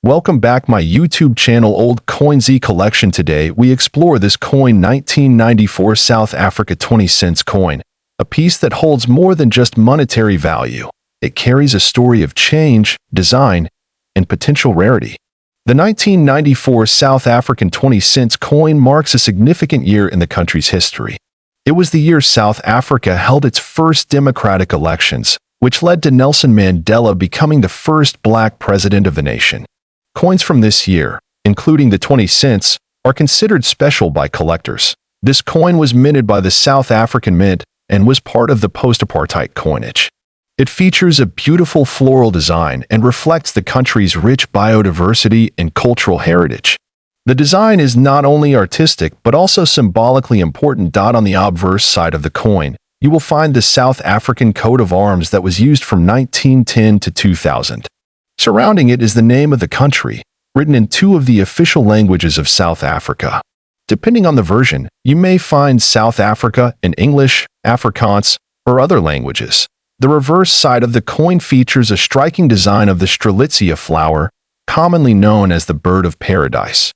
Welcome back my YouTube channel Old Coin ZEE Collection. Today we explore this coin 1994 South Africa 20 cents coin, a piece that holds more than just monetary value. It carries a story of change, design, and potential rarity. The 1994 South African 20 cents coin marks a significant year in the country's history. It was the year South Africa held its first democratic elections, which led to Nelson Mandela becoming the first black president of the nation. Coins from this year, including the 20 cents, are considered special by collectors. This coin was minted by the South African Mint and was part of the post-apartheid coinage. It features a beautiful floral design and reflects the country's rich biodiversity and cultural heritage. The design is not only artistic but also symbolically important. On the obverse side of the coin, you will find the South African coat of arms that was used from 1910 to 2000. Surrounding it is the name of the country, written in two of the official languages of South Africa. Depending on the version, you may find South Africa in English, Afrikaans, or other languages. The reverse side of the coin features a striking design of the strelitzia flower, commonly known as the bird of paradise.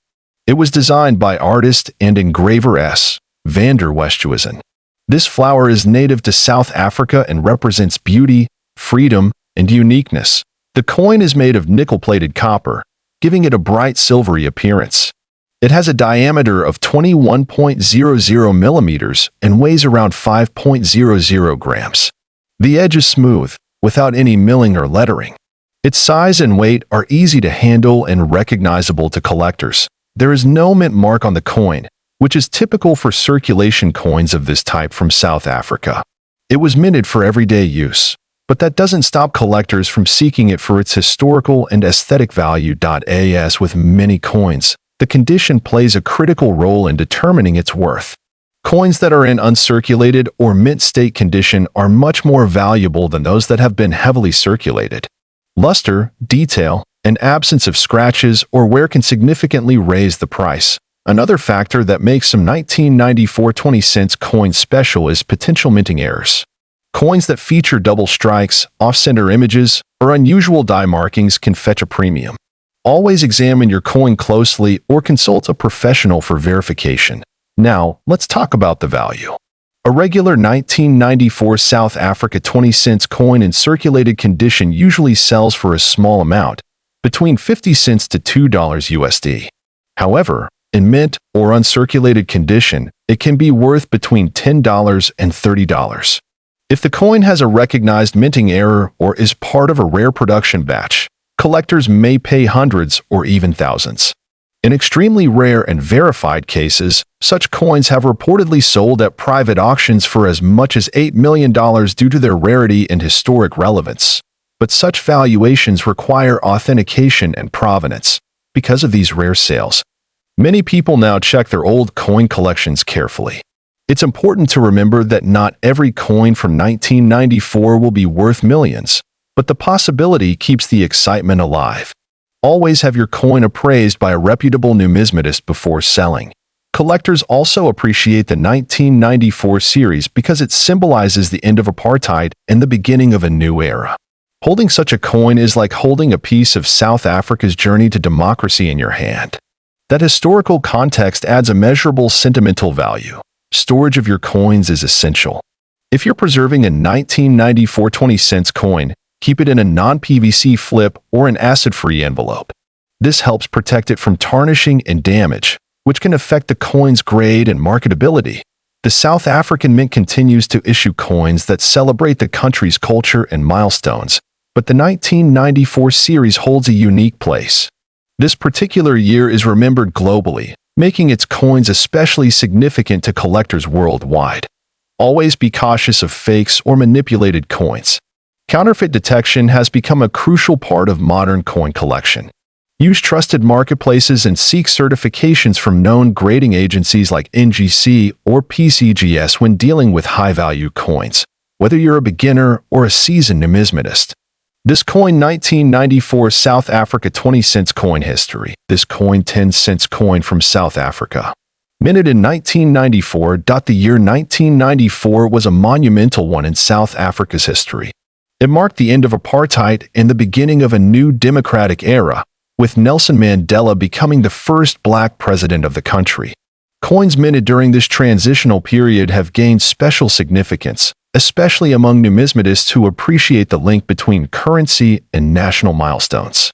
It was designed by artist and engraver S. van der Westhuizen. This flower is native to South Africa and represents beauty, freedom, and uniqueness. The coin is made of nickel-plated copper, giving it a bright silvery appearance. It has a diameter of 21.00 millimeters and weighs around 5.00 grams. The edge is smooth, without any milling or lettering. Its size and weight are easy to handle and recognizable to collectors. There is no mint mark on the coin, which is typical for circulation coins of this type from South Africa. It was minted for everyday use, but that doesn't stop collectors from seeking it for its historical and aesthetic value. As with many coins, the condition plays a critical role in determining its worth. Coins that are in uncirculated or mint state condition are much more valuable than those that have been heavily circulated. Luster, detail, and absence of scratches or wear can significantly raise the price. Another factor that makes some 1994 20 cents coins special is potential minting errors. Coins that feature double strikes, off-center images, or unusual die markings can fetch a premium. Always examine your coin closely or consult a professional for verification. Now, let's talk about the value. A regular 1994 South Africa 20 cents coin in circulated condition usually sells for a small amount, between 50 cents to $2 USD. However, in mint or uncirculated condition, it can be worth between $10 and $30. If the coin has a recognized minting error or is part of a rare production batch, collectors may pay hundreds or even thousands. In extremely rare and verified cases, such coins have reportedly sold at private auctions for as much as $8 million due to their rarity and historic relevance. But such valuations require authentication and provenance. Because of these rare sales, many people now check their old coin collections carefully. It's important to remember that not every coin from 1994 will be worth millions, but the possibility keeps the excitement alive. Always have your coin appraised by a reputable numismatist before selling. Collectors also appreciate the 1994 series because it symbolizes the end of apartheid and the beginning of a new era. Holding such a coin is like holding a piece of South Africa's journey to democracy in your hand. That historical context adds immeasurable sentimental value. Storage of your coins is essential. If you're preserving a 1994 20 cents coin, keep it in a non-PVC flip or an acid-free envelope. This helps protect it from tarnishing and damage, which can affect the coin's grade and marketability. The South African Mint continues to issue coins that celebrate the country's culture and milestones, but the 1994 series holds a unique place. This particular year is remembered globally, making its coins especially significant to collectors worldwide. Always be cautious of fakes or manipulated coins. Counterfeit detection has become a crucial part of modern coin collection. Use trusted marketplaces and seek certifications from known grading agencies like NGC or PCGS when dealing with high-value coins, whether you're a beginner or a seasoned numismatist. This coin 1994 South Africa 20 cents coin history. This coin 10 cents coin from South Africa. Minted in 1994. The year 1994 was a monumental one in South Africa's history. It marked the end of apartheid and the beginning of a new democratic era, with Nelson Mandela becoming the first black president of the country. Coins minted during this transitional period have gained special significance, especially among numismatists who appreciate the link between currency and national milestones.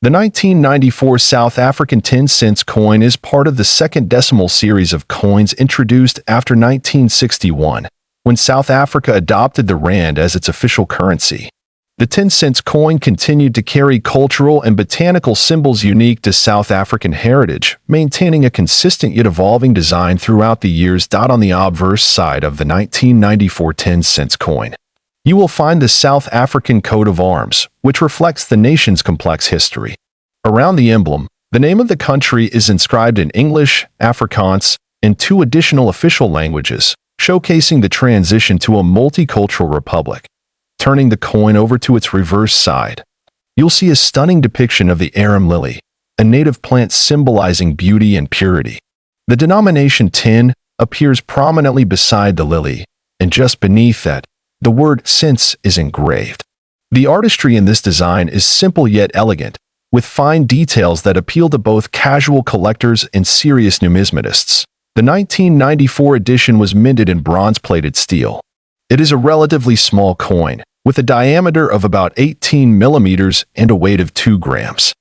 The 1994 South African 10-cent coin is part of the second decimal series of coins introduced after 1961, when South Africa adopted the rand as its official currency. The 10-cent coin continued to carry cultural and botanical symbols unique to South African heritage, maintaining a consistent yet evolving design throughout the years. On the obverse side of the 1994 10-cent coin, you will find the South African coat of arms, which reflects the nation's complex history. Around the emblem, the name of the country is inscribed in English, Afrikaans, and 2 additional official languages, showcasing the transition to a multicultural republic. Turning the coin over to its reverse side, you'll see a stunning depiction of the arum lily, a native plant symbolizing beauty and purity. The denomination 10 appears prominently beside the lily, and just beneath that, the word "since" is engraved. The artistry in this design is simple yet elegant, with fine details that appeal to both casual collectors and serious numismatists. The 1994 edition was minted in bronze-plated steel. It is a relatively small coin, with a diameter of about 18 millimeters and a weight of 2 grams.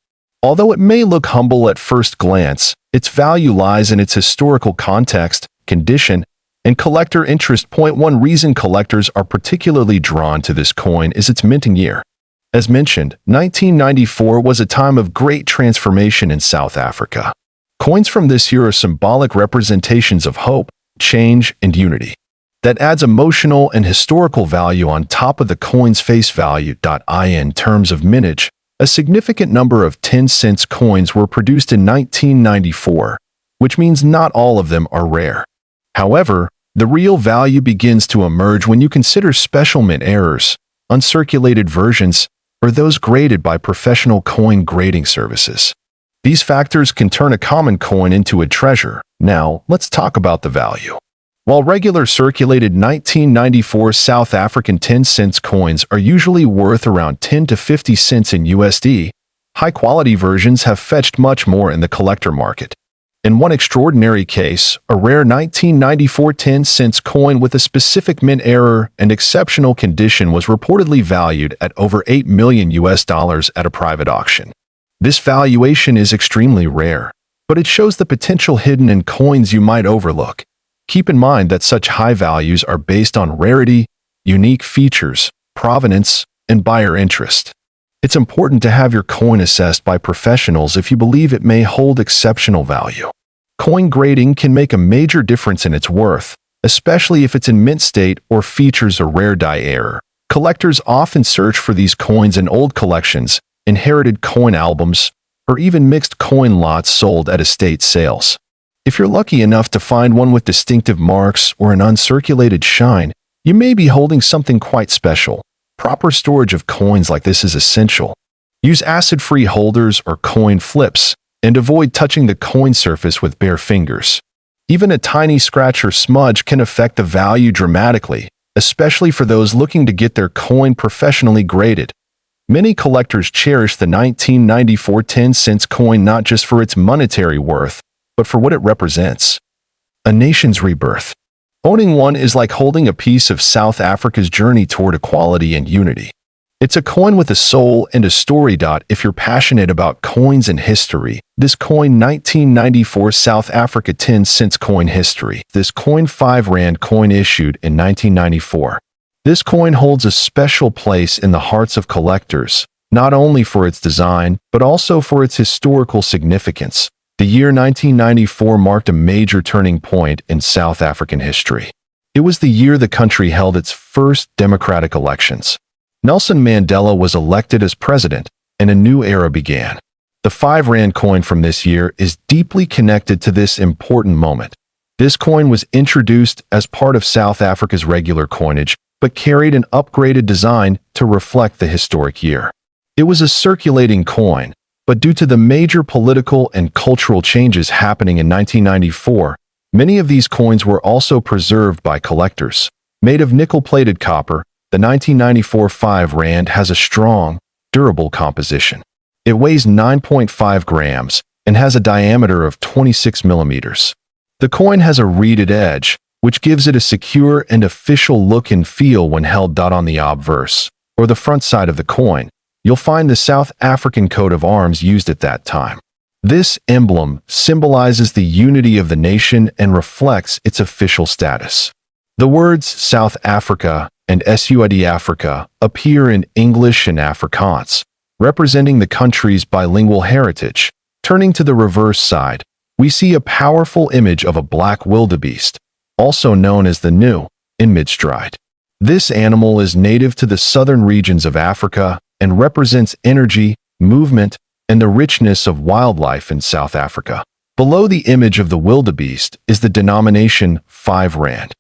Although it may look humble at first glance, its value lies in its historical context, condition, and collector interest. One reason collectors are particularly drawn to this coin is its minting year. As mentioned, 1994 was a time of great transformation in South Africa. Coins from this year are symbolic representations of hope, change, and unity. That adds emotional and historical value on top of the coin's face value. In terms of mintage, a significant number of 10-cent coins were produced in 1994, which means not all of them are rare. However, the real value begins to emerge when you consider special mint errors, uncirculated versions, or those graded by professional coin grading services. These factors can turn a common coin into a treasure. Now, let's talk about the value. While regular circulated 1994 South African 10-cent coins are usually worth around 10 to 50 cents in USD, high-quality versions have fetched much more in the collector market. In one extraordinary case, a rare 1994 10-cent coin with a specific mint error and exceptional condition was reportedly valued at over $8 million at a private auction. This valuation is extremely rare, but it shows the potential hidden in coins you might overlook. Keep in mind that such high values are based on rarity, unique features, provenance, and buyer interest. It's important to have your coin assessed by professionals if you believe it may hold exceptional value. Coin grading can make a major difference in its worth, especially if it's in mint state or features a rare die error. Collectors often search for these coins in old collections, inherited coin albums, or even mixed coin lots sold at estate sales. If you're lucky enough to find one with distinctive marks or an uncirculated shine, you may be holding something quite special. Proper storage of coins like this is essential. Use acid-free holders or coin flips, and avoid touching the coin surface with bare fingers. Even a tiny scratch or smudge can affect the value dramatically, especially for those looking to get their coin professionally graded. Many collectors cherish the 1994 10-cent coin not just for its monetary worth, but for what it represents. A nation's rebirth. Owning one is like holding a piece of South Africa's journey toward equality and unity. It's a coin with a soul and a story. If you're passionate about coins and history, this coin 1994 South Africa 10-cent coin history. This coin 5 Rand coin issued in 1994. This coin holds a special place in the hearts of collectors, not only for its design, but also for its historical significance. The year 1994 marked a major turning point in South African history. It was the year the country held its first democratic elections. Nelson Mandela was elected as president, and a new era began. The 5 Rand coin from this year is deeply connected to this important moment. This coin was introduced as part of South Africa's regular coinage, but carried an upgraded design to reflect the historic year. It was a circulating coin, but due to the major political and cultural changes happening in 1994, many of these coins were also preserved by collectors. Made of nickel-plated copper, the 1994 5 Rand has a strong, durable composition. It weighs 9.5 grams and has a diameter of 26 millimeters. The coin has a reeded edge, which gives it a secure and official look and feel when held. On the obverse, or the front side of the coin, you'll find the South African coat of arms used at that time. This emblem symbolizes the unity of the nation and reflects its official status. The words South Africa and SUID Africa appear in English and Afrikaans, representing the country's bilingual heritage. Turning to the reverse side, we see a powerful image of a black wildebeest, also known as the gnu, in mid-stride. This animal is native to the southern regions of Africa and represents energy, movement, and the richness of wildlife in South Africa. Below the image of the wildebeest is the denomination 5 Rand.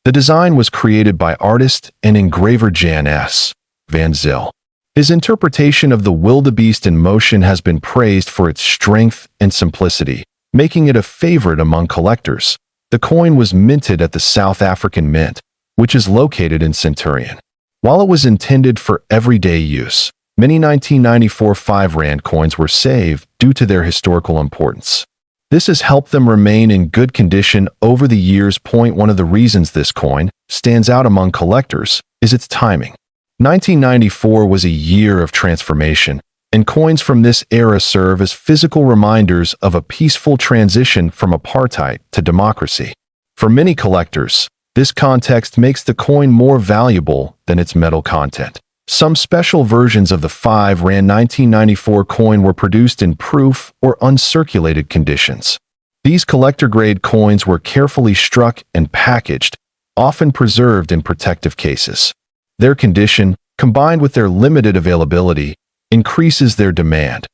The design was created by artist and engraver Jan S. van Zyl. His interpretation of the wildebeest in motion has been praised for its strength and simplicity, making it a favorite among collectors. The coin was minted at the South African Mint, which is located in Centurion. While it was intended for everyday use, many 1994 5 Rand coins were saved due to their historical importance. This has helped them remain in good condition over the years. One of the reasons this coin stands out among collectors is its timing. 1994 was a year of transformation, and coins from this era serve as physical reminders of a peaceful transition from apartheid to democracy. For many collectors, this context makes the coin more valuable than its metal content. Some special versions of the 5 Rand 1994 coin were produced in proof or uncirculated conditions. These collector-grade coins were carefully struck and packaged, often preserved in protective cases. Their condition, combined with their limited availability, increases their demand.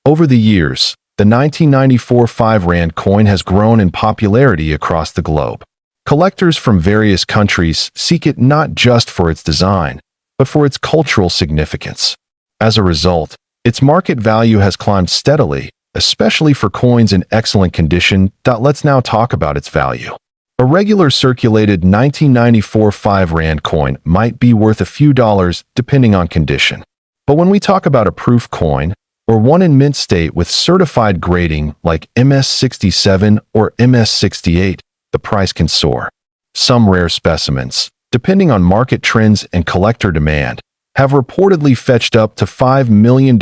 Over the years, the 1994 5 Rand coin has grown in popularity across the globe. Collectors from various countries seek it not just for its design, but for its cultural significance. As a result, its market value has climbed steadily, especially for coins in excellent condition. Let's now talk about its value. A regular circulated 1994 5 Rand coin might be worth a few dollars depending on condition. But when we talk about a proof coin, or one in mint state with certified grading like MS67 or MS68, the price can soar. Some rare specimens, depending on market trends and collector demand, have reportedly fetched up to $5 million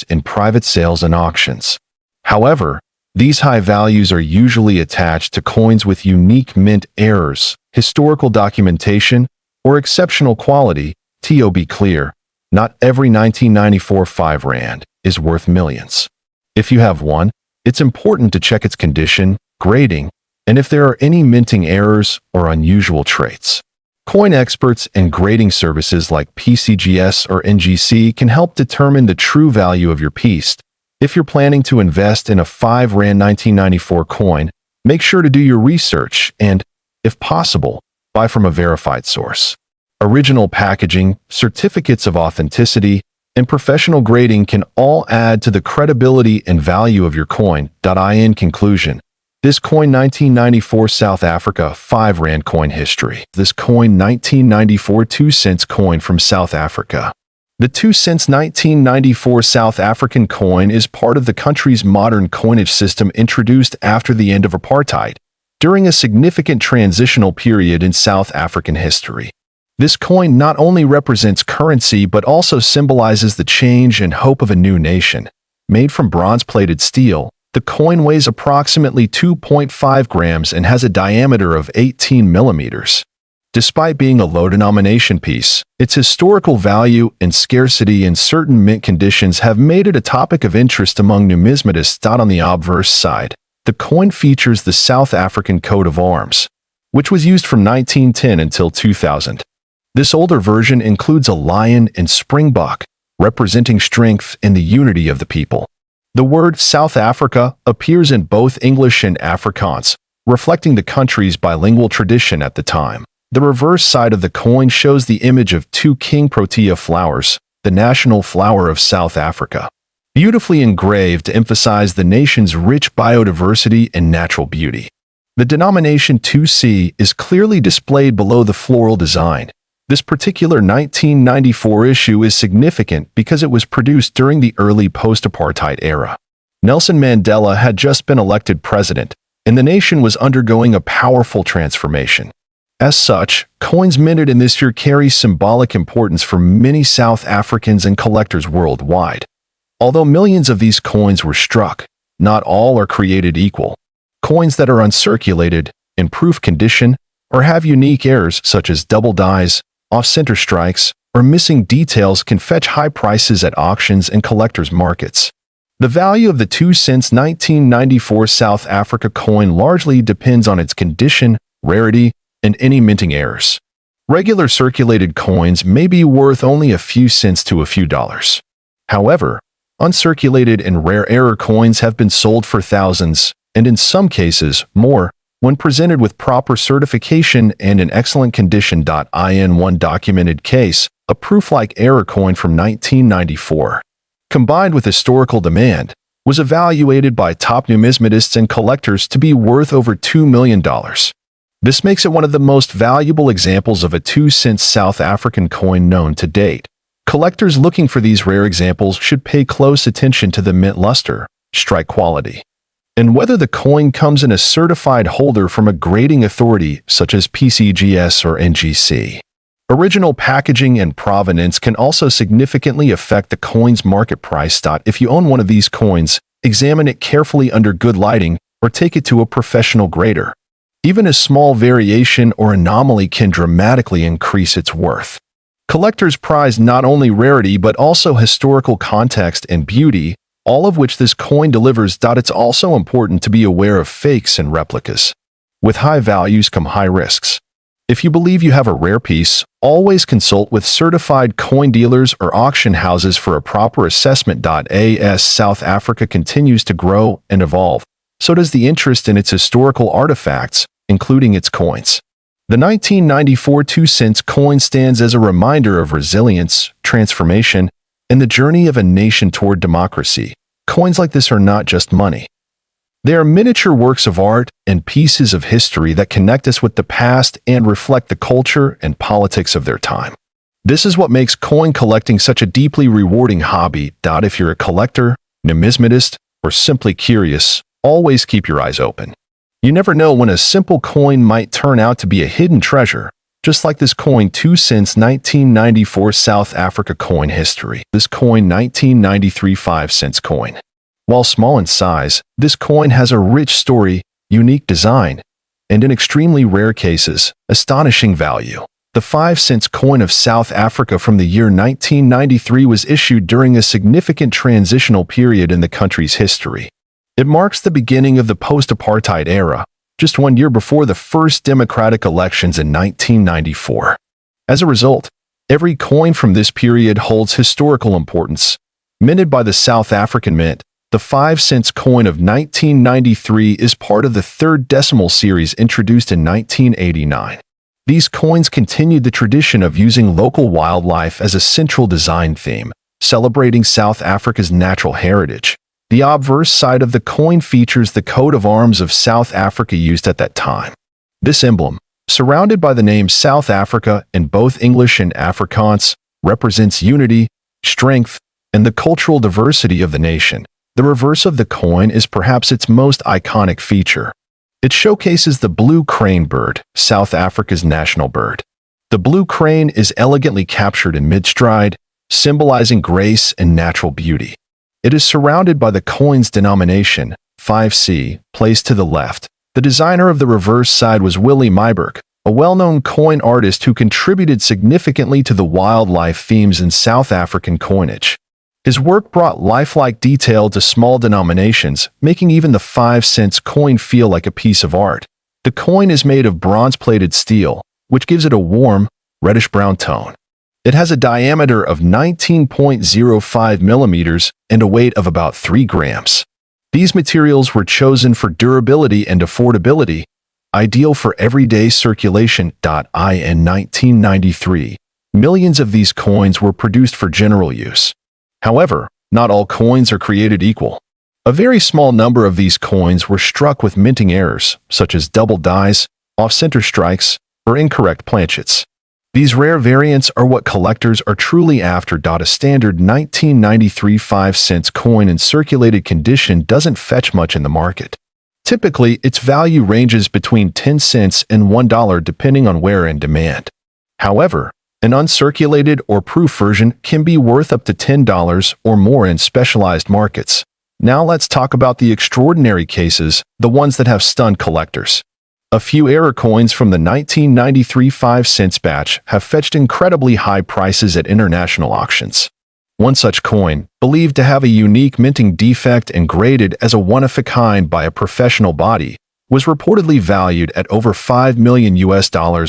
in private sales and auctions. However, these high values are usually attached to coins with unique mint errors, historical documentation, or exceptional quality. To be clear, not every 1994 5 Rand is worth millions. If you have one, it's important to check its condition, grading, and if there are any minting errors or unusual traits. Coin experts and grading services like PCGS or NGC can help determine the true value of your piece. If you're planning to invest in a 5 Rand 1994 coin, make sure to do your research and, if possible, buy from a verified source. Original packaging, certificates of authenticity, and professional grading can all add to the credibility and value of your coin. In conclusion, this coin 1994 South Africa 5 Rand coin history. This coin 1994 2 cents coin from South Africa. The 2 cents 1994 South African coin is part of the country's modern coinage system introduced after the end of apartheid, during a significant transitional period in South African history. This coin not only represents currency but also symbolizes the change and hope of a new nation. Made from bronze-plated steel, the coin weighs approximately 2.5 grams and has a diameter of 18 millimeters. Despite being a low-denomination piece, its historical value and scarcity in certain mint conditions have made it a topic of interest among numismatists. On the obverse side, the coin features the South African coat of arms, which was used from 1910 until 2000. This older version includes a lion and springbok, representing strength and the unity of the people. The word South Africa appears in both English and Afrikaans, reflecting the country's bilingual tradition at the time. The reverse side of the coin shows the image of 2 king protea flowers, the national flower of South Africa, beautifully engraved to emphasize the nation's rich biodiversity and natural beauty. The denomination 2C is clearly displayed below the floral design, This particular 1994 issue is significant because it was produced during the early post-apartheid era. Nelson Mandela had just been elected president, and the nation was undergoing a powerful transformation. As such, coins minted in this year carry symbolic importance for many South Africans and collectors worldwide. Although millions of these coins were struck, not all are created equal. Coins that are uncirculated, in proof condition, or have unique errors such as double dies, off-center strikes, or missing details can fetch high prices at auctions and collectors' markets. The value of the 2 cents 1994 South Africa coin largely depends on its condition, rarity, and any minting errors. Regular circulated coins may be worth only a few cents to a few dollars. However, uncirculated and rare error coins have been sold for thousands, and in some cases, more, when presented with proper certification and in excellent condition. In one documented case, a proof-like error coin from 1994, combined with historical demand, was evaluated by top numismatists and collectors to be worth over $2 million. This makes it one of the most valuable examples of a 2 cent South African coin known to date. Collectors looking for these rare examples should pay close attention to the mint luster, strike quality, and whether the coin comes in a certified holder from a grading authority such as PCGS or NGC. Original packaging and provenance can also significantly affect the coin's market price. If you own one of these coins, examine it carefully under good lighting or take it to a professional grader. Even a small variation or anomaly can dramatically increase its worth. Collectors prize not only rarity but also historical context and beauty, all of which this coin delivers. It's also important to be aware of fakes and replicas. With high values come high risks. If you believe you have a rare piece, always consult with certified coin dealers or auction houses for a proper assessment. As South Africa continues to grow and evolve, so does the interest in its historical artifacts, including its coins. The 1994 2 cents coin stands as a reminder of resilience, transformation, and the journey of a nation toward democracy. Coins like this are not just money. They are miniature works of art and pieces of history that connect us with the past and reflect the culture and politics of their time. This is what makes coin collecting such a deeply rewarding hobby. If you're a collector, numismatist, or simply curious, always keep your eyes open. You never know when a simple coin might turn out to be a hidden treasure, just like this coin 2 cents 1994 South Africa coin history. This coin 1993 5 cents coin. While small in size, this coin has a rich story, unique design, and in extremely rare cases, astonishing value. The 5 cents coin of South Africa from the year 1993 was issued during a significant transitional period in the country's history. It marks the beginning of the post-apartheid era, just 1 year before the first democratic elections in 1994. As a result, every coin from this period holds historical importance. Minted by the South African Mint, the 5 cents coin of 1993 is part of the third decimal series introduced in 1989. These coins continued the tradition of using local wildlife as a central design theme, celebrating South Africa's natural heritage. The obverse side of the coin features the coat of arms of South Africa used at that time. This emblem, surrounded by the name South Africa in both English and Afrikaans, represents unity, strength, and the cultural diversity of the nation. The reverse of the coin is perhaps its most iconic feature. It showcases the blue crane bird, South Africa's national bird. The blue crane is elegantly captured in mid-stride, symbolizing grace and natural beauty. It is surrounded by the coin's denomination, 5C, placed to the left. The designer of the reverse side was Willie Myburgh, a well-known coin artist who contributed significantly to the wildlife themes in South African coinage. His work brought lifelike detail to small denominations, making even the 5 cents coin feel like a piece of art. The coin is made of bronze-plated steel, which gives it a warm, reddish-brown tone. It has a diameter of 19.05 millimeters and a weight of about 3 grams. These materials were chosen for durability and affordability, ideal for everyday circulation. In 1993, millions of these coins were produced for general use. However, not all coins are created equal. A very small number of these coins were struck with minting errors, such as double dies, off-center strikes, or incorrect planchets. These rare variants are what collectors are truly after. A standard 1993 5-cent coin in circulated condition doesn't fetch much in the market. Typically, its value ranges between 10 cents and $1 depending on wear and demand. However, an uncirculated or proof version can be worth up to $10 or more in specialized markets. Now let's talk about the extraordinary cases, the ones that have stunned collectors. A few error coins from the 1993 5-cent batch have fetched incredibly high prices at international auctions. One such coin, believed to have a unique minting defect and graded as a one-of-a-kind by a professional body, was reportedly valued at over $5 million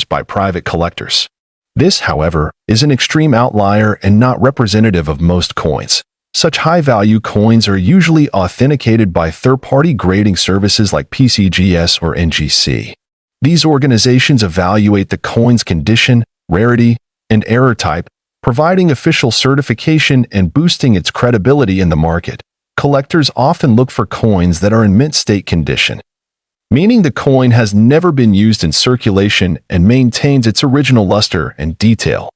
by private collectors. This, however, is an extreme outlier and not representative of most coins. Such high-value coins are usually authenticated by third-party grading services like PCGS or NGC. These organizations evaluate the coin's condition, rarity, and error type, providing official certification and boosting its credibility in the market. Collectors often look for coins that are in mint state condition, meaning the coin has never been used in circulation and maintains its original luster and detail.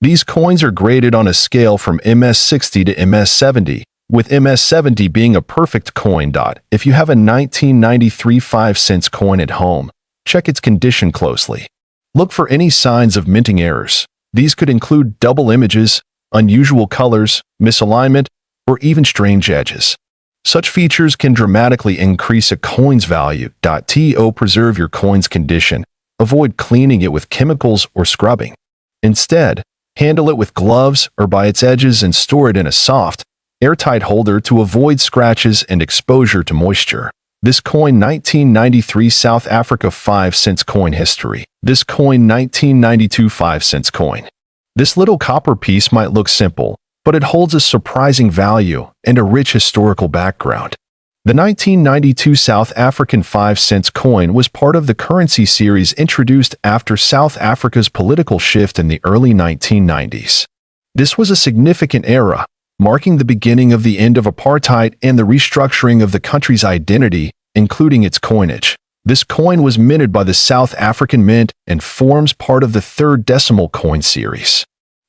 These coins are graded on a scale from MS60 to MS70, with MS70 being a perfect coin. If you have a 1993 5-cent coin at home, check its condition closely. Look for any signs of minting errors. These could include double images, unusual colors, misalignment, or even strange edges. Such features can dramatically increase a coin's value. Preserve your coin's condition. Avoid cleaning it with chemicals or scrubbing. Instead, handle it with gloves or by its edges and store it in a soft, airtight holder to avoid scratches and exposure to moisture. This coin 1993 South Africa 5-cent coin history. This coin 1992 5-cent coin. This little copper piece might look simple, but it holds a surprising value and a rich historical background. The 1992 South African 5-cent coin was part of the currency series introduced after South Africa's political shift in the early 1990s. This was a significant era, marking the beginning of the end of apartheid and the restructuring of the country's identity, including its coinage. This coin was minted by the South African Mint and forms part of the third decimal coin series.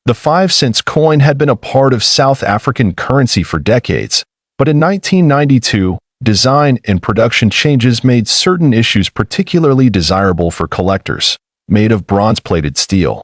The 5-cent coin had been a part of South African currency for decades, but in 1992, design and production changes made certain issues particularly desirable for collectors, made of bronze-plated steel.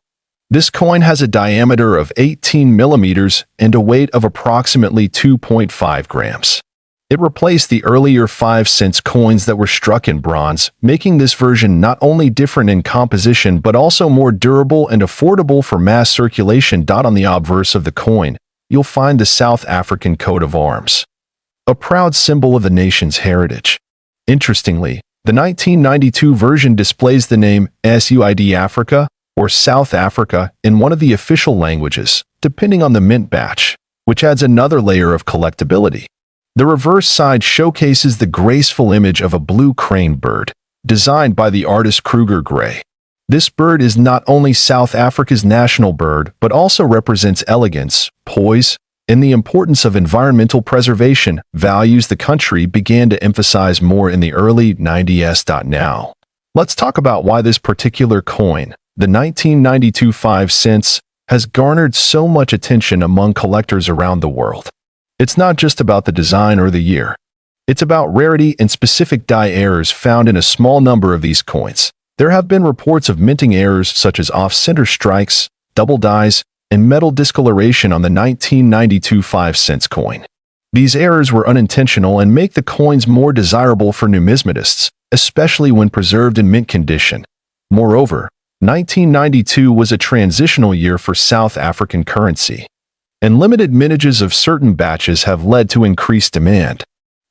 This coin has a diameter of 18 millimeters and a weight of approximately 2.5 grams. It replaced the earlier 5-cent coins that were struck in bronze, making this version not only different in composition but also more durable and affordable for mass circulation. On the obverse of the coin, you'll find the South African coat of arms, a proud symbol of the nation's heritage. Interestingly, the 1992 version displays the name SUID Africa or South Africa in one of the official languages, depending on the mint batch, which adds another layer of collectability. The reverse side showcases the graceful image of a blue crane bird, designed by the artist Kruger Rands. This bird is not only South Africa's national bird but also represents elegance, poise, and the importance of environmental preservation, values the country began to emphasize more in the early 90s. Now, let's talk about why this particular coin, the 1992 5 cents, has garnered so much attention among collectors around the world. It's not just about the design or the year. It's about rarity and specific die errors found in a small number of these coins. There have been reports of minting errors such as off-center strikes, double dies, and metal discoloration on the 1992 5 cents coin. These errors were unintentional and make the coins more desirable for numismatists, especially when preserved in mint condition. Moreover, 1992 was a transitional year for South African currency, and limited mintages of certain batches have led to increased demand.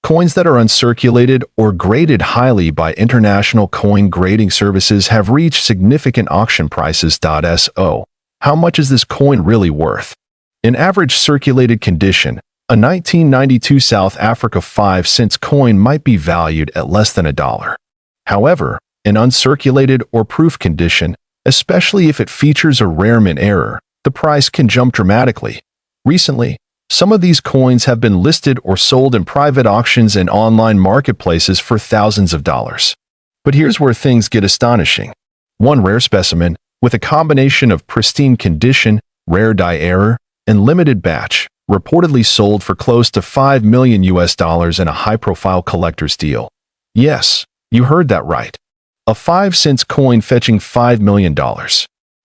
Coins that are uncirculated or graded highly by international coin grading services have reached significant auction prices. So, how much is this coin really worth? In average circulated condition, a 1992 South Africa 5 cents coin might be valued at less than $1. However, in uncirculated or proof condition, especially if it features a rare mint error, the price can jump dramatically. Recently, some of these coins have been listed or sold in private auctions and online marketplaces for thousands of dollars. But here's where things get astonishing. One rare specimen, with a combination of pristine condition, rare die error, and limited batch, reportedly sold for close to $5 million in a high-profile collector's deal. Yes, you heard that right. A 5-cent coin fetching $5 million.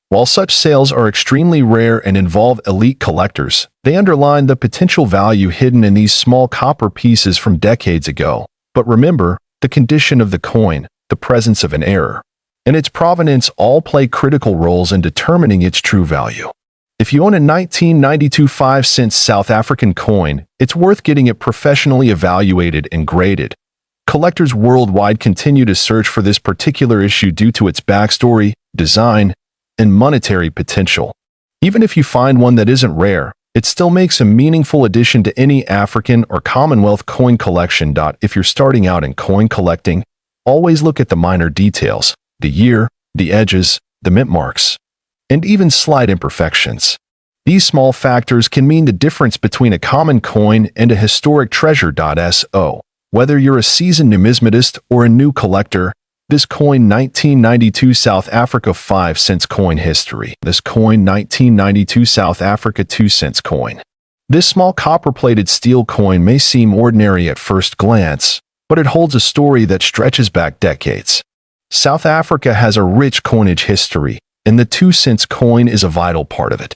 While such sales are extremely rare and involve elite collectors, they underline the potential value hidden in these small copper pieces from decades ago. But remember, the condition of the coin, the presence of an error, and its provenance all play critical roles in determining its true value. If you own a 1992 5-cent South African coin, it's worth getting it professionally evaluated and graded. Collectors worldwide continue to search for this particular issue due to its backstory, design, and monetary potential. Even if you find one that isn't rare, it still makes a meaningful addition to any African or Commonwealth coin collection. If you're starting out in coin collecting, always look at the minor details, the year, the edges, the mint marks, and even slight imperfections. These small factors can mean the difference between a common coin and a historic treasure. So, whether you're a seasoned numismatist or a new collector, this coin 1992 South Africa 5-cent coin history. This coin 1992 South Africa 2-cent coin. This small copper-plated steel coin may seem ordinary at first glance, but it holds a story that stretches back decades. South Africa has a rich coinage history, and the 2-cent coin is a vital part of it.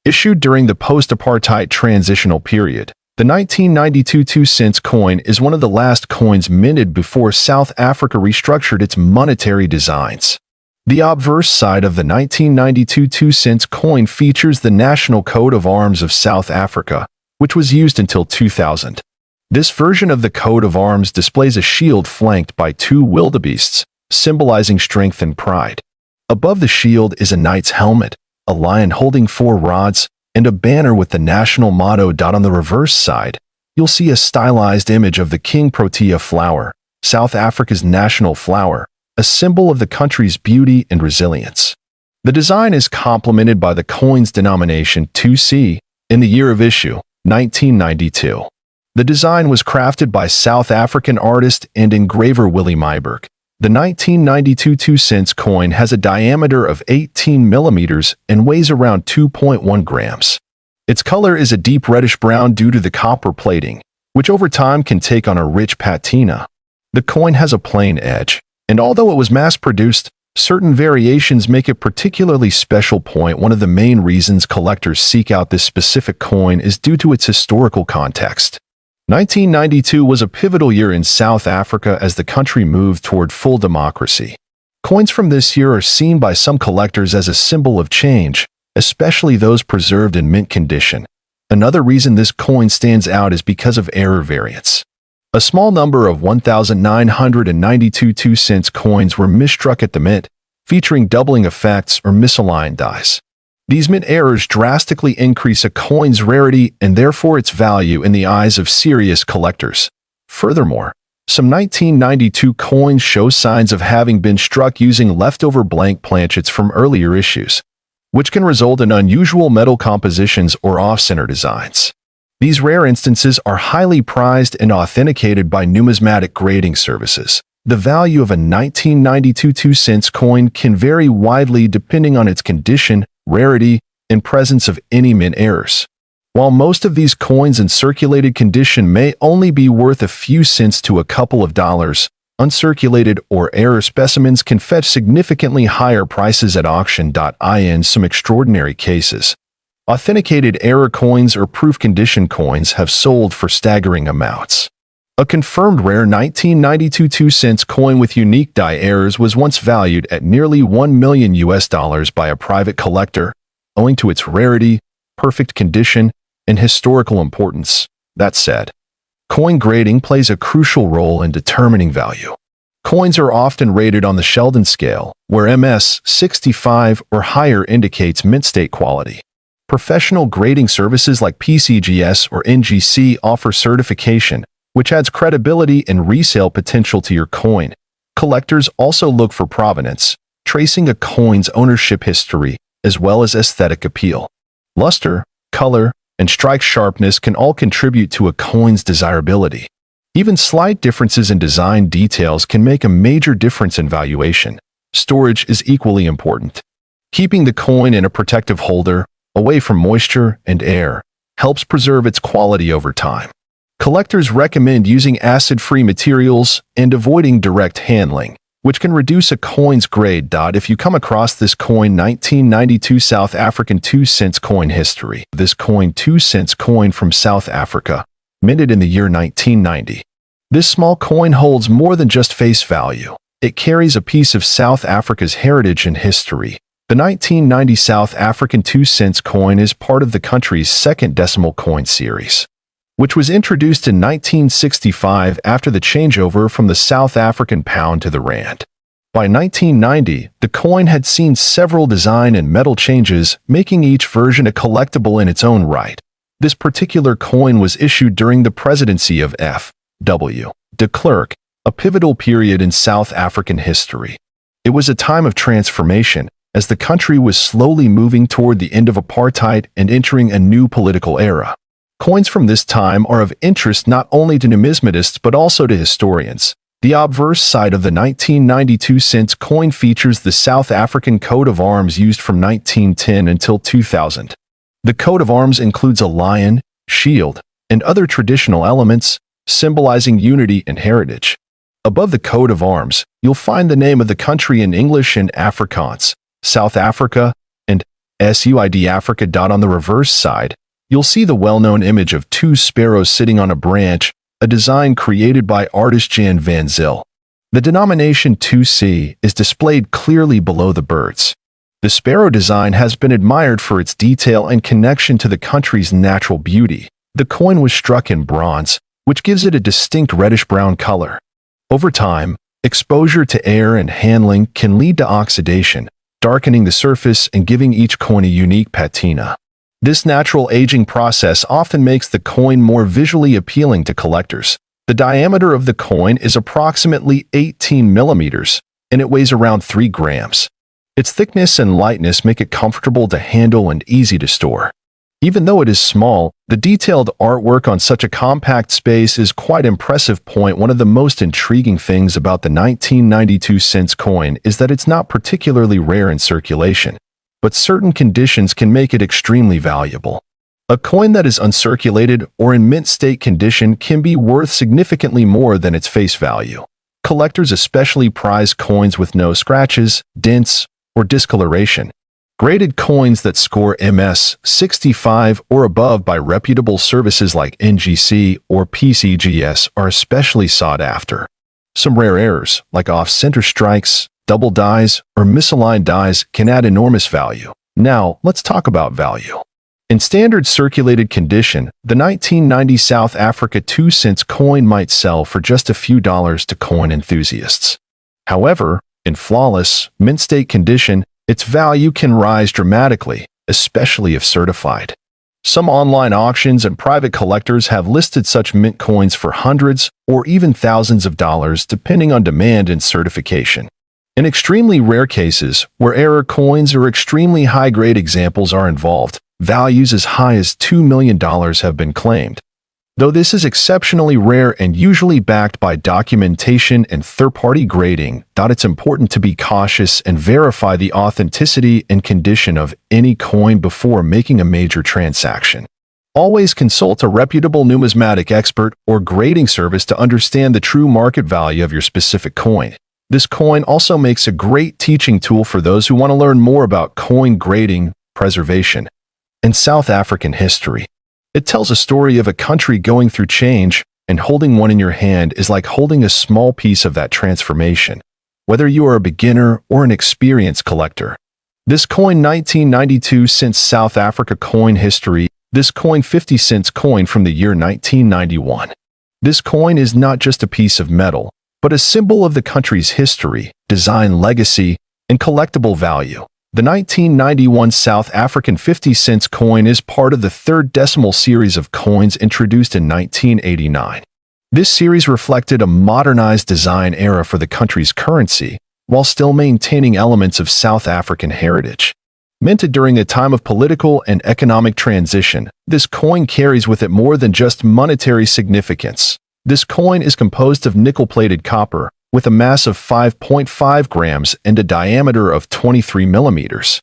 Issued during the post-apartheid transitional period, the 1992 2-cent coin is one of the last coins minted before South Africa restructured its monetary designs. The obverse side of the 1992 2-cent coin features the national coat of arms of South Africa, which was used until 2000. This version of the coat of arms displays a shield flanked by 2 wildebeests, symbolizing strength and pride. Above the shield is a knight's helmet, a lion holding 4 rods, and a banner with the national motto. On the reverse side, you'll see a stylized image of the King Protea flower, South Africa's national flower, a symbol of the country's beauty and resilience. The design is complemented by the coin's denomination 2C in the year of issue, 1992. The design was crafted by South African artist and engraver Willie Myburgh. The 1992 2-cent coin has a diameter of 18 millimeters and weighs around 2.1 grams. Its color is a deep reddish-brown due to the copper plating, which over time can take on a rich patina. The coin has a plain edge, and although it was mass-produced, certain variations make it particularly special. One of the main reasons collectors seek out this specific coin is due to its historical context. 1992 was a pivotal year in South Africa as the country moved toward full democracy. Coins from this year are seen by some collectors as a symbol of change, especially those preserved in mint condition. Another reason this coin stands out is because of error variance. A small number of 1,992 2-cent coins were misstruck at the mint, featuring doubling effects or misaligned dies. These mint errors drastically increase a coin's rarity and therefore its value in the eyes of serious collectors. Furthermore, some 1992 coins show signs of having been struck using leftover blank planchets from earlier issues, which can result in unusual metal compositions or off-center designs. These rare instances are highly prized and authenticated by numismatic grading services. The value of a 1992 2-cent coin can vary widely depending on its condition, rarity, and presence of any mint errors. While most of these coins in circulated condition may only be worth a few cents to a couple of dollars, uncirculated or error specimens can fetch significantly higher prices at auction. In some extraordinary cases, authenticated error coins or proof condition coins have sold for staggering amounts. A confirmed rare 1992 2-cent coin with unique die errors was once valued at nearly $1 million by a private collector, owing to its rarity, perfect condition, and historical importance. That said, coin grading plays a crucial role in determining value. Coins are often rated on the Sheldon scale, where MS 65 or higher indicates mint state quality. Professional grading services like PCGS or NGC offer certification, which adds credibility and resale potential to your coin. Collectors also look for provenance, tracing a coin's ownership history, as well as aesthetic appeal. Luster, color, and strike sharpness can all contribute to a coin's desirability. Even slight differences in design details can make a major difference in valuation. Storage is equally important. Keeping the coin in a protective holder, away from moisture and air, helps preserve its quality over time. Collectors recommend using acid-free materials and avoiding direct handling, which can reduce a coin's grade. If you come across this coin 1992 South African 2-cent coin history. This coin 2-cent coin from South Africa, minted in the year 1990. This small coin holds more than just face value. It carries a piece of South Africa's heritage and history. The 1990 South African 2-cent coin is part of the country's second decimal coin series, which was introduced in 1965 after the changeover from the South African pound to the rand. By 1990, the coin had seen several design and metal changes, making each version a collectible in its own right. This particular coin was issued during the presidency of F.W. de Klerk, a pivotal period in South African history. It was a time of transformation, as the country was slowly moving toward the end of apartheid and entering a new political era. Coins from this time are of interest not only to numismatists but also to historians. The obverse side of the 1992 cent coin features the South African coat of arms used from 1910 until 2000. The coat of arms includes a lion, shield, and other traditional elements, symbolizing unity and heritage. Above the coat of arms, you'll find the name of the country in English and Afrikaans, South Africa, and SUID Africa. On the reverse side, you'll see the well-known image of two sparrows sitting on a branch, a design created by artist Jan van Zyl. The denomination 2C is displayed clearly below the birds. The sparrow design has been admired for its detail and connection to the country's natural beauty. The coin was struck in bronze, which gives it a distinct reddish-brown color. Over time, exposure to air and handling can lead to oxidation, darkening the surface and giving each coin a unique patina. This natural aging process often makes the coin more visually appealing to collectors. The diameter of the coin is approximately 18 millimeters, and it weighs around 3 grams. Its thickness and lightness make it comfortable to handle and easy to store. Even though it is small, the detailed artwork on such a compact space is quite impressive. One of the most intriguing things about the 1992 cent coin is that it's not particularly rare in circulation, but certain conditions can make it extremely valuable. A coin that is uncirculated or in mint state condition can be worth significantly more than its face value. Collectors especially prize coins with no scratches, dents, or discoloration. Graded coins that score MS 65 or above by reputable services like NGC or PCGS are especially sought after. Some rare errors, like off-center strikes, double dies, or misaligned dies, can add enormous value. Now, let's talk about value. In standard circulated condition, the 1990 South Africa 2 cent coin might sell for just a few dollars to coin enthusiasts. However, in flawless, mint state condition, its value can rise dramatically, especially if certified. Some online auctions and private collectors have listed such mint coins for hundreds or even thousands of dollars depending on demand and certification. In extremely rare cases, where error coins or extremely high-grade examples are involved, values as high as $2 million have been claimed. Though this is exceptionally rare and usually backed by documentation and third-party grading, it's important to be cautious and verify the authenticity and condition of any coin before making a major transaction. Always consult a reputable numismatic expert or grading service to understand the true market value of your specific coin. This coin also makes a great teaching tool for those who want to learn more about coin grading, preservation, and South African history. It tells a story of a country going through change, and holding one in your hand is like holding a small piece of that transformation, whether you are a beginner or an experienced collector. This coin 1992 cent South Africa coin history. This coin 50 cents coin from the year 1991. This coin is not just a piece of metal, but a symbol of the country's history, design legacy, and collectible value. The 1991 South African 50 cent coin is part of the third decimal series of coins introduced in 1989. This series reflected a modernized design era for the country's currency, while still maintaining elements of South African heritage. Minted during a time of political and economic transition, this coin carries with it more than just monetary significance. This coin is composed of nickel-plated copper, with a mass of 5.5 grams and a diameter of 23 millimeters.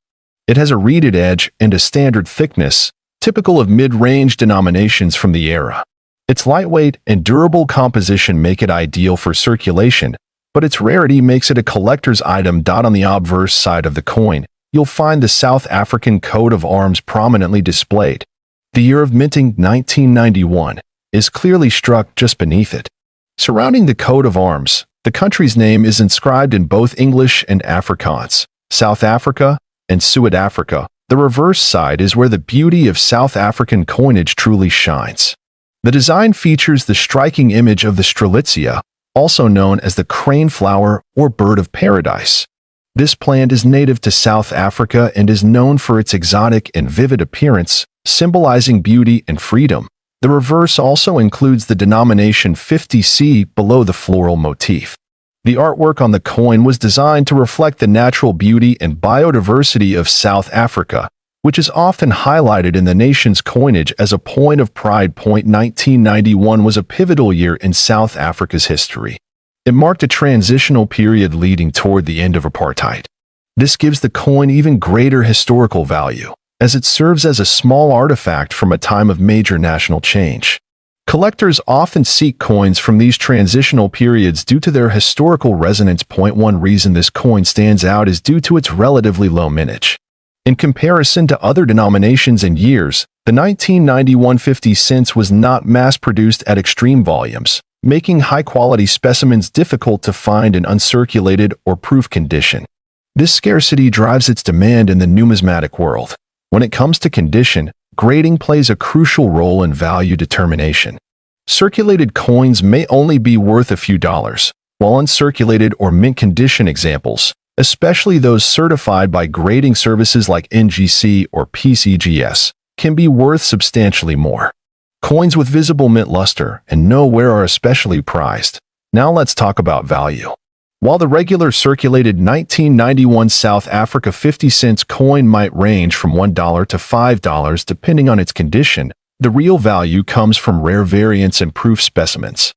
It has a reeded edge and a standard thickness, typical of mid-range denominations from the era. Its lightweight and durable composition make it ideal for circulation, but its rarity makes it a collector's item. On the obverse side of the coin, you'll find the South African coat of arms prominently displayed. The year of minting, 1991, is clearly struck just beneath it. Surrounding the coat of arms, the country's name is inscribed in both English and Afrikaans, South Africa and Suid-Afrika. The reverse side is where the beauty of South African coinage truly shines. The design features the striking image of the strelitzia, also known as the crane flower or bird of paradise. This plant is native to South Africa and is known for its exotic and vivid appearance, symbolizing beauty and freedom. The reverse also includes the denomination 50C below the floral motif. The artwork on the coin was designed to reflect the natural beauty and biodiversity of South Africa, which is often highlighted in the nation's coinage as a point of pride. 1991 was a pivotal year in South Africa's history. It marked a transitional period leading toward the end of apartheid. This gives the coin even greater historical value, as it serves as a small artifact from a time of major national change. Collectors often seek coins from these transitional periods due to their historical resonance. One reason this coin stands out is due to its relatively low mintage. In comparison to other denominations and years, the 1991 50 cents was not mass-produced at extreme volumes, making high-quality specimens difficult to find in uncirculated or proof condition. This scarcity drives its demand in the numismatic world. When it comes to condition, grading plays a crucial role in value determination. Circulated coins may only be worth a few dollars, while uncirculated or mint condition examples, especially those certified by grading services like NGC or PCGS, can be worth substantially more. Coins with visible mint luster and no wear are especially prized. Now let's talk about value. While the regular circulated 1991 South Africa 50 cents coin might range from $1 to $5 depending on its condition, the real value comes from rare variants and proof specimens.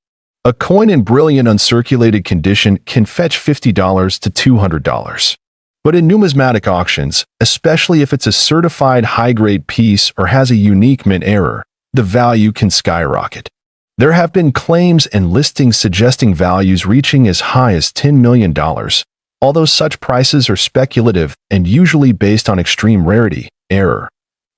A coin in brilliant uncirculated condition can fetch $50 to $200. But in numismatic auctions, especially if it's a certified high-grade piece or has a unique mint error, the value can skyrocket. There have been claims and listings suggesting values reaching as high as $10 million, although such prices are speculative and usually based on extreme rarity, error,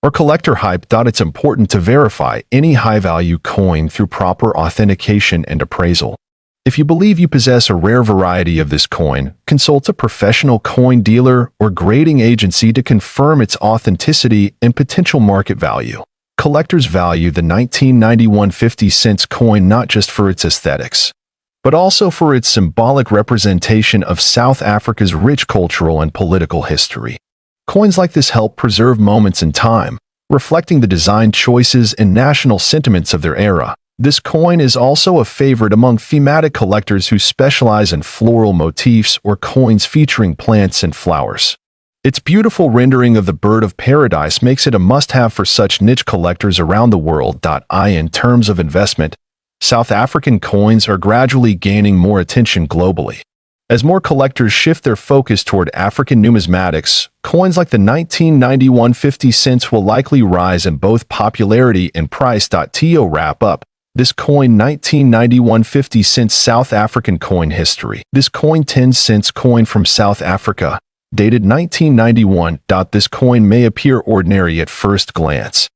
or collector hype. It's important to verify any high-value coin through proper authentication and appraisal. If you believe you possess a rare variety of this coin, consult a professional coin dealer or grading agency to confirm its authenticity and potential market value. Collectors value the 1991 50 cents coin not just for its aesthetics, but also for its symbolic representation of South Africa's rich cultural and political history. Coins like this help preserve moments in time, reflecting the design choices and national sentiments of their era. This coin is also a favorite among thematic collectors who specialize in floral motifs or coins featuring plants and flowers. Its beautiful rendering of the bird of paradise makes it a must-have for such niche collectors around the world. In terms of investment, South African coins are gradually gaining more attention globally. As more collectors shift their focus toward African numismatics, coins like the 1991 50 cents will likely rise in both popularity and price. To wrap up this coin 1991 50 cents South African coin history. This coin 10 cents coin from South Africa, dated 1991. This coin may appear ordinary at first glance,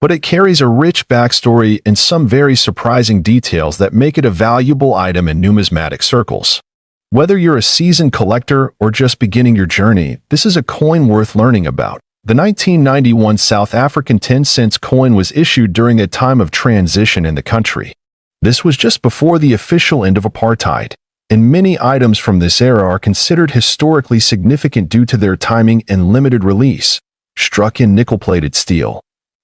but it carries a rich backstory and some very surprising details that make it a valuable item in numismatic circles. Whether you're a seasoned collector or just beginning your journey, this is a coin worth learning about. The 1991 South African 10 cents coin was issued during a time of transition in the country. This was just before the official end of apartheid, and many items from this era are considered historically significant due to their timing and limited release. Struck in nickel-plated steel,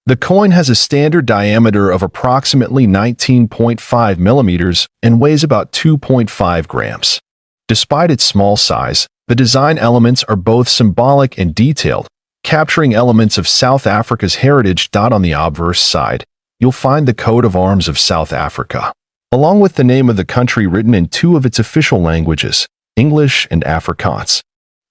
the coin has a standard diameter of approximately 19.5 millimeters and weighs about 2.5 grams. Despite its small size, the design elements are both symbolic and detailed, capturing elements of South Africa's heritage. On the obverse side, you'll find the coat of arms of South Africa, along with the name of the country written in two of its official languages, English and Afrikaans.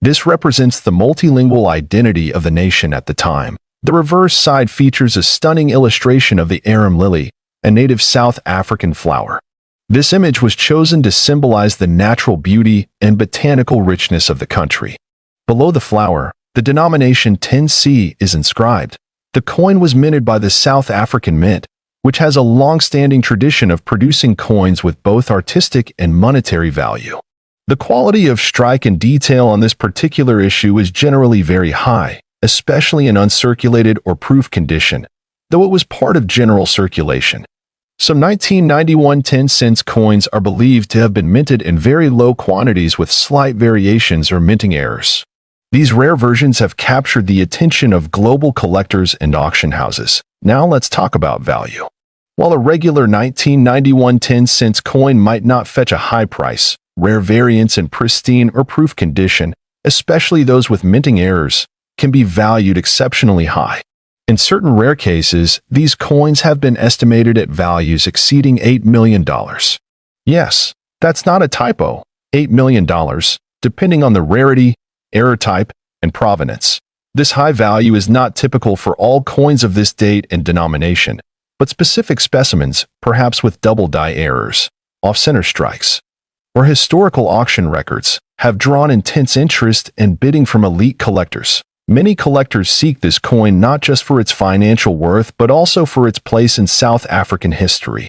This represents the multilingual identity of the nation at the time. The reverse side features a stunning illustration of the arum lily, a native South African flower. This image was chosen to symbolize the natural beauty and botanical richness of the country. Below the flower, the denomination 10C is inscribed. The coin was minted by the South African Mint, which has a long-standing tradition of producing coins with both artistic and monetary value. The quality of strike and detail on this particular issue is generally very high, especially in uncirculated or proof condition, though it was part of general circulation. Some 1991 10-cent coins are believed to have been minted in very low quantities with slight variations or minting errors. These rare versions have captured the attention of global collectors and auction houses. Now let's talk about value. While a regular 1991 10-cent coin might not fetch a high price, rare variants in pristine or proof condition, especially those with minting errors, can be valued exceptionally high. In certain rare cases, these coins have been estimated at values exceeding $8 million. Yes, that's not a typo, $8 million, depending on the rarity, error type, and provenance. This high value is not typical for all coins of this date and denomination, but specific specimens, perhaps with double die errors, off-center strikes, or historical auction records, have drawn intense interest and bidding from elite collectors. Many collectors seek this coin not just for its financial worth but also for its place in South African history.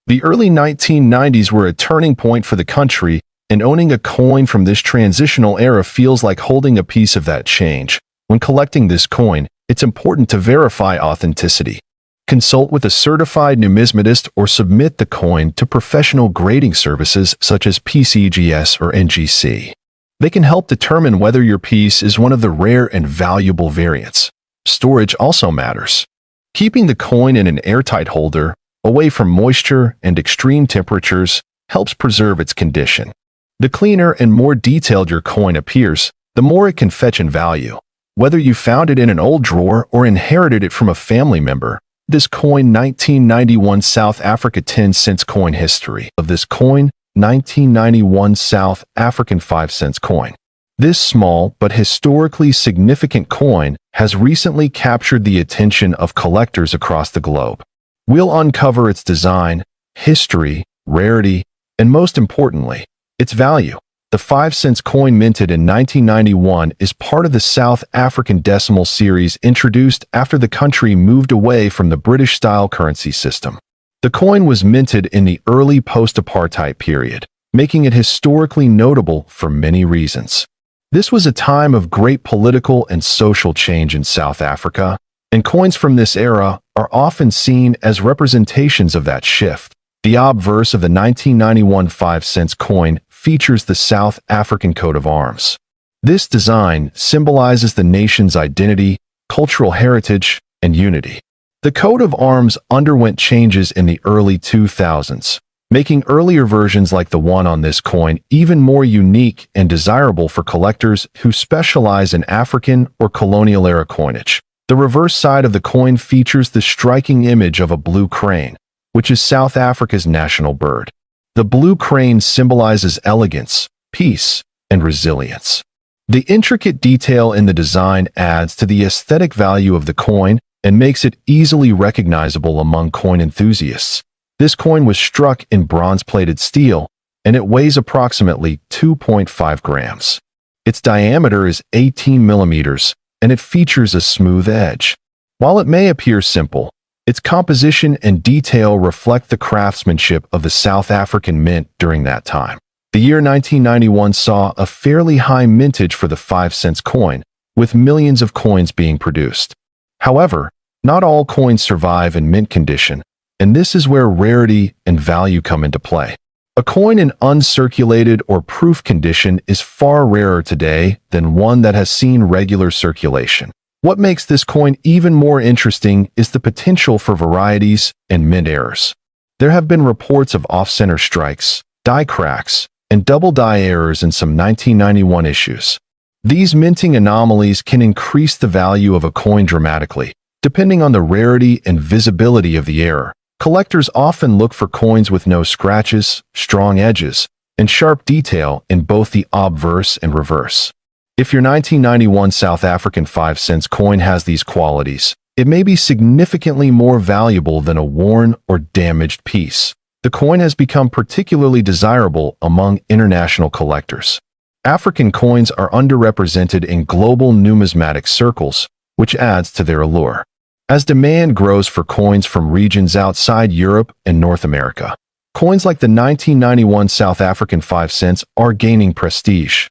The early 1990s were a turning point for the country, and owning a coin from this transitional era feels like holding a piece of that change. When collecting this coin, it's important to verify authenticity. Consult with a certified numismatist or submit the coin to professional grading services such as PCGS or NGC. They can help determine whether your piece is one of the rare and valuable variants. Storage also matters. Keeping the coin in an airtight holder, away from moisture and extreme temperatures, helps preserve its condition. The cleaner and more detailed your coin appears, the more it can fetch in value. Whether you found it in an old drawer or inherited it from a family member, this coin 1991 South Africa 10-cent coin history of this coin 1991 South African 5-cent coin. This small but historically significant coin has recently captured the attention of collectors across the globe. We'll uncover its design, history, rarity, and most importantly, its value. The 5-cent coin minted in 1991 is part of the South African decimal series introduced after the country moved away from the British-style currency system. The coin was minted in the early post-apartheid period, making it historically notable for many reasons. This was a time of great political and social change in South Africa, and coins from this era are often seen as representations of that shift. The obverse of the 1991 5-cent coin features the South African coat of arms. This design symbolizes the nation's identity, cultural heritage, and unity. The coat of arms underwent changes in the early 2000s, making earlier versions like the one on this coin even more unique and desirable for collectors who specialize in African or colonial-era coinage. The reverse side of the coin features the striking image of a blue crane, which is South Africa's national bird. The blue crane symbolizes elegance, peace, and resilience. The intricate detail in the design adds to the aesthetic value of the coin and makes it easily recognizable among coin enthusiasts. This coin was struck in bronze-plated steel, and it weighs approximately 2.5 grams. Its diameter is 18 millimeters, and it features a smooth edge. While it may appear simple, its composition and detail reflect the craftsmanship of the South African Mint during that time. The year 1991 saw a fairly high mintage for the 5-cent coin, with millions of coins being produced. However, not all coins survive in mint condition, and this is where rarity and value come into play. A coin in uncirculated or proof condition is far rarer today than one that has seen regular circulation. What makes this coin even more interesting is the potential for varieties and mint errors. There have been reports of off-center strikes, die cracks, and double die errors in some 1991 issues. These minting anomalies can increase the value of a coin dramatically, depending on the rarity and visibility of the error. Collectors often look for coins with no scratches, strong edges, and sharp detail in both the obverse and reverse. If your 1991 South African 5-cent coin has these qualities, it may be significantly more valuable than a worn or damaged piece. The coin has become particularly desirable among international collectors. African coins are underrepresented in global numismatic circles, which adds to their allure. As demand grows for coins from regions outside Europe and North America, coins like the 1991 South African 5 cents are gaining prestige.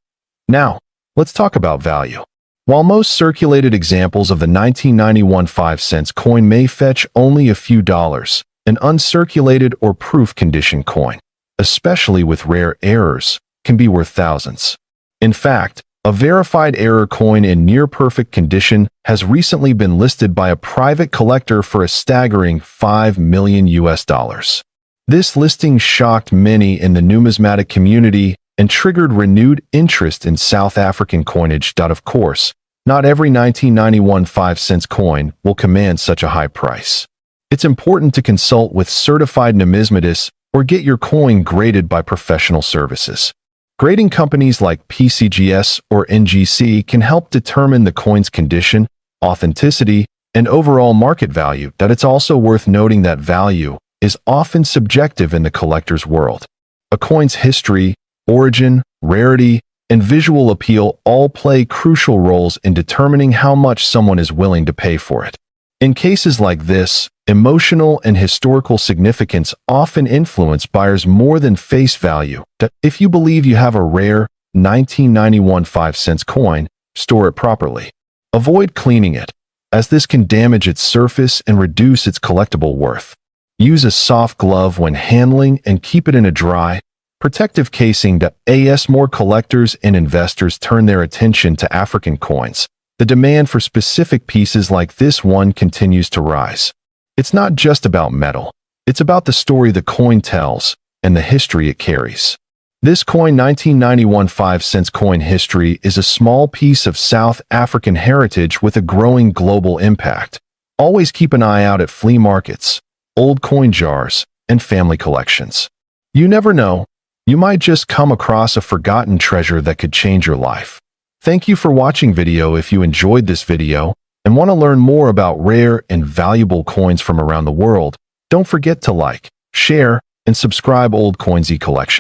Now, let's talk about value. While most circulated examples of the 1991 5 cents coin may fetch only a few dollars, an uncirculated or proof condition coin, especially with rare errors, can be worth thousands. In fact, a verified error coin in near-perfect condition has recently been listed by a private collector for a staggering $5 million. This listing shocked many in the numismatic community and triggered renewed interest in South African coinage. Of course, not every 1991 5 cents coin will command such a high price. It's important to consult with certified numismatists or get your coin graded by professional services. Grading companies like PCGS or NGC can help determine the coin's condition, authenticity, and overall market value. It's also worth noting that value is often subjective in the collector's world. A coin's history, origin, rarity, and visual appeal all play crucial roles in determining how much someone is willing to pay for it. In cases like this, emotional and historical significance often influence buyers more than face value. If you believe you have a rare 1991 5 cents coin, store it properly. Avoid cleaning it, as this can damage its surface and reduce its collectible worth. Use a soft glove when handling and keep it in a dry, protective casing. As more collectors and investors turn their attention to African coins, the demand for specific pieces like this one continues to rise. It's not just about metal. It's about the story the coin tells and the history it carries. This coin 1991 5 cents coin history is a small piece of South African heritage with a growing global impact. Always keep an eye out at flea markets, old coin jars, and family collections. You never know, you might just come across a forgotten treasure that could change your life. Thank you for watching video. If you enjoyed this video and want to learn more about rare and valuable coins from around the world, don't forget to like, share, and subscribe Old COIN ZEE Collection.